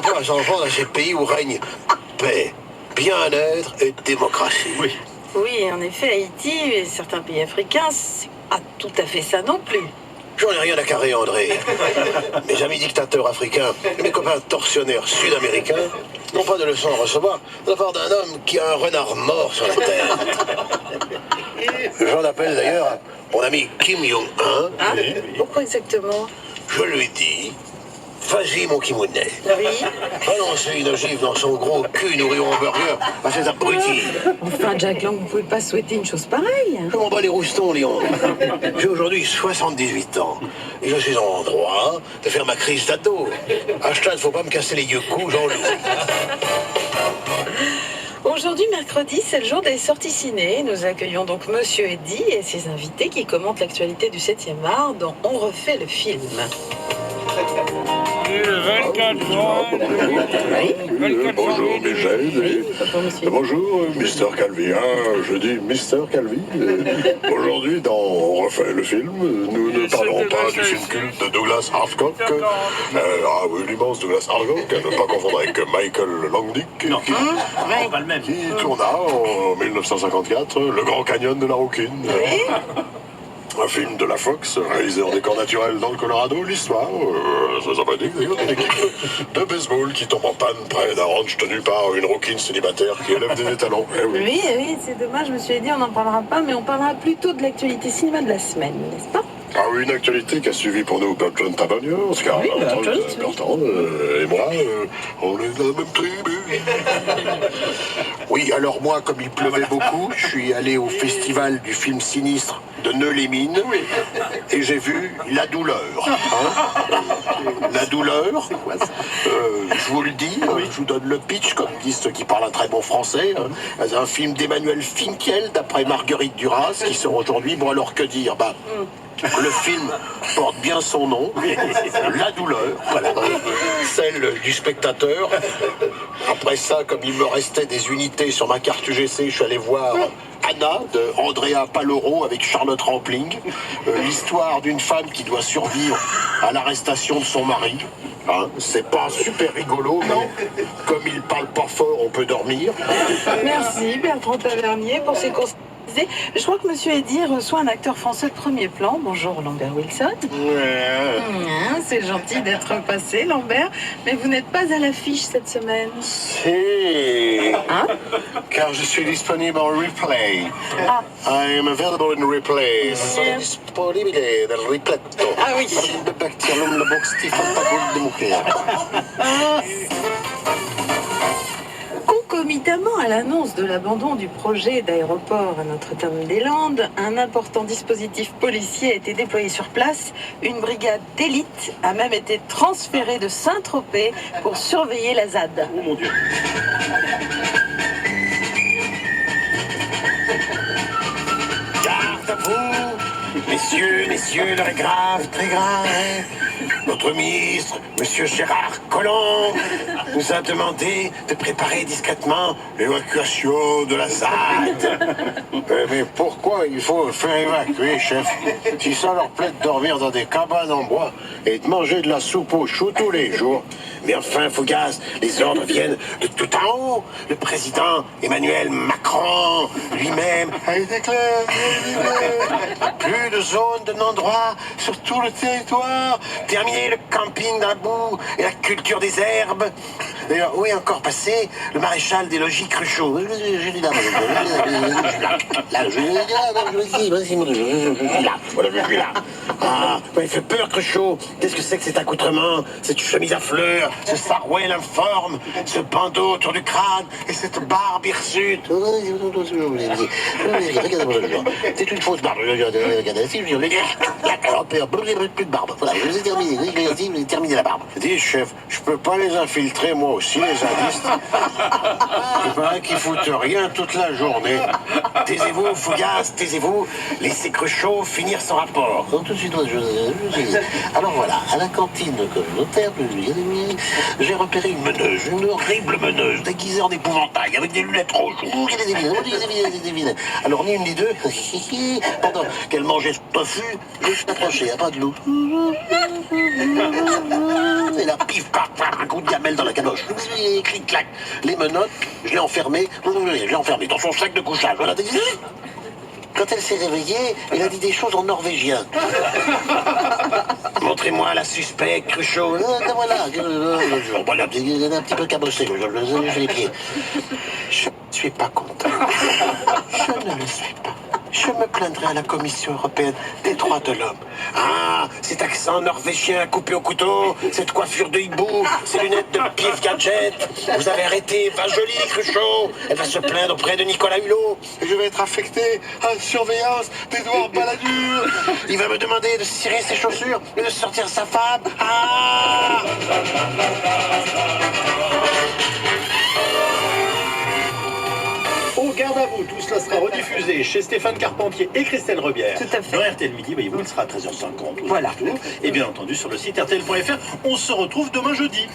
un peu à s'en prendre à ces pays où règne paix, bien-être et démocratie. Oui. Oui, en effet, Haïti et certains pays africains, c'est pas tout à fait ça non plus. J'en ai rien à carrer, André. Mes amis dictateurs africains et mes copains tortionnaires sud-américains n'ont pas de leçons à recevoir de la part d'un homme qui a un renard mort sur la terre. J'en appelle d'ailleurs à mon ami Kim Jong-un. Ah, pourquoi exactement? Je lui dis, vas-y mon Kimounet, Oui. balancez une ogive dans son gros cul nourri au hamburger à cet abruti. Enfin, Jack Lang, vous pouvez pas souhaiter une chose pareille. Je m'en bats les roustons, Léon. J'ai aujourd'hui 78 ans et je suis en droit de faire ma crise d'ado. Hashtag, faut pas me casser les yeux coups, Jean-Loup. Aujourd'hui, mercredi, c'est le jour des sorties ciné. Nous accueillons donc Monsieur Eddy et ses invités qui commentent l'actualité du 7e art dans On refait le film. Le 24 juin. Bonjour Michel. Bonjour Mr. Calvi. Je dis Mr. Calvi. Aujourd'hui, dans On refait le film, nous ne parlerons pas du film culte de Douglas Hardcock. Oui, l'immense Douglas Hardcock, à ne pas confondre avec Michael Langdick, Non, pas le même. qui tourna en 1954 Le Grand Canyon de la Rouquine. Un film de la Fox, réalisé en décor naturel dans le Colorado. L'histoire, ça sympathique d'ailleurs, d'une équipe de baseball qui tombe en panne près d'un ranch tenu par une rouquine célibataire qui élève des étalons. Eh oui. Oui, c'est dommage, Monsieur Eddy, on n'en parlera pas, mais on parlera plutôt de l'actualité cinéma de la semaine, n'est-ce pas? Ah oui, une actualité qui a suivi pour nous Bertrand Tavernier, car Oui, Bertrand, oui. Bertrand et moi, on est de la même tribu. Oui, alors moi, comme il pleuvait beaucoup, je suis allé au festival du film sinistre de Neux-les-Mines et j'ai vu La Douleur. La Douleur, je vous le dis, je vous donne le pitch, comme disent ceux qui parlent un très bon français. C'est un film d'Emmanuel Finkiel, d'après Marguerite Duras, qui sort aujourd'hui. Bon, alors que dire? Le film porte bien son nom, La Douleur, voilà, celle du spectateur. Après ça, comme il me restait des unités sur ma carte UGC, je suis allé voir Anna de Andrea Paloro avec Charlotte Rampling, l'histoire d'une femme qui doit survivre à l'arrestation de son mari. C'est pas super rigolo, mais comme il parle pas fort, on peut dormir. Merci Bertrand Tavernier pour ces conseils. Je crois que Monsieur Eddy reçoit un acteur français de premier plan. Bonjour Lambert Wilson. C'est gentil d'être passé, Lambert, mais vous n'êtes pas à l'affiche cette semaine. Si, car je suis disponible en replay. I am available in replay. Sono disponibile nel ripletto. Ah oui. Concomitamment à l'annonce de l'abandon du projet d'aéroport à Notre-Dame-des-Landes, un important dispositif policier a été déployé sur place. Une brigade d'élite a même été transférée de Saint-Tropez pour surveiller la ZAD. Oh mon Dieu. Garde à vous, messieurs, l'heure est grave, très grave. Notre ministre, Monsieur Gérard Collomb, nous a demandé de préparer discrètement l'évacuation de la ZAD. Mais pourquoi il faut faire évacuer, chef? Si ça leur plaît de dormir dans des cabanes en bois et de manger de la soupe aux choux tous les jours. Mais enfin, Fougas, les ordres viennent de tout en haut. Le président Emmanuel Macron lui-même a été clair. Plus de zones de non-droit sur tout le territoire. Terminer le camping dans la boue et la culture des herbes. D'ailleurs, où est encore passé le maréchal des logis Cruchot? Je l'ai là. Il fait peur, Cruchot. Qu'est-ce que c'est que cet accoutrement, cette chemise à fleurs, ce sarouel informe, ce bandeau autour du crâne et cette barbe hirsute? C'est une fausse barbe. Regardez, si je dis, plus de barbe. Voilà, je vous ai terminé la barbe. Dis, chef, je peux pas les infiltrer, moi aussi, les zadistes. Il paraît qu'ils foutent rien toute la journée. Taisez-vous, Fougas, taisez-vous. Laissez Cruchot finir son rapport. Donc, tout de suite, alors voilà, à la cantine communautaire, j'ai repéré une meneuse, une horrible meneuse, déguisée en épouvantail, avec des lunettes rouges. Alors, ni une ni deux, pendant qu'elle mangeait ce tofu, je suis approché à pas de loup. et là, pif, paf, paf, un coup de gamelle dans la caboche. Clic, clac. Les menottes, je l'ai enfermée dans son sac de couchage. Voilà. Quand elle s'est réveillée, elle a dit des choses en norvégien. Montrez-moi la suspecte, Cruchot. Voilà. Voilà, il est un petit peu cabossé. J'ai les pieds. Je ne suis pas content. Je ne le suis pas. Je me plaindrai à la Commission européenne des droits de l'homme. Ah, cet accent norvégien coupé au couteau, cette coiffure de hibou, ces lunettes de pif gadget. Vous avez arrêté, pas jolie, Cruchot. Elle va se plaindre auprès de Nicolas Hulot. Et je vais être affecté à la surveillance d'Edouard Balladur. Il va me demander de cirer ses chaussures et de sortir sa femme. Ah! Au garde à vous, tout cela sera rediffusé chez Stéphane Carpentier et Christelle Rebière. Tout à fait. Dans RTL Midi, voyez-vous, il sera à 13h50. Voilà. Et bien entendu, sur le site RTL.fr, on se retrouve demain jeudi.